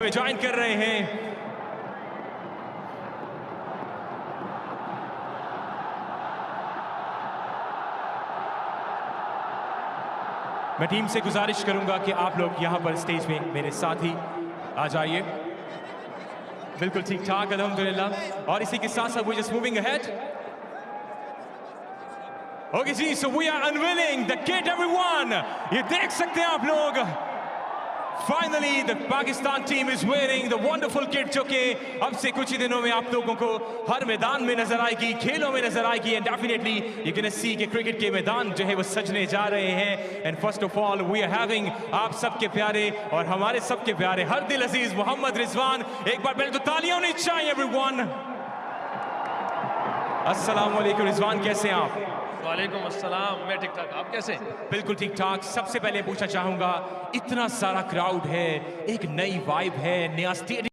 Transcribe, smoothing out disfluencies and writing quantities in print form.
में ज्वाइन कर रहे हैं। मैं टीम से गुजारिश करूंगा कि आप लोग यहां पर स्टेज में मेरे साथ ही आ जाइए। बिल्कुल ठीक ठाक अल्हम्दुलिल्लाह। और इसी के साथ साथ we just moving ahead. Okay जी, so we are unveiling the kit everyone. ये देख सकते हैं आप लोग, finally the Pakistan team is wearing the wonderful kit, जो कि अब से कुछ ही दिनों में आप लोगों को हर मैदान में नजर आएगी, खेलों में नजर आएगी। And definitely you can see कि क्रिकेट के मैदान जो है वो सजने जा रहे हैं। And first of all we are having आप सबके प्यारे और हमारे सबके प्यारे हर दिल अजीज मोहम्मद रिजवान। एक बार पहले तो तालियां होनी चाहिए एवरीवन। अस्सलाम वालेकुम रिजवान, कैसे हैं आप? वालेकुम अस्सलाम, मैं ठीक ठाक, आप कैसे? बिल्कुल ठीक ठाक। सबसे पहले पूछना चाहूंगा, इतना सारा क्राउड है, एक नई वाइब है, नया स्टेडियम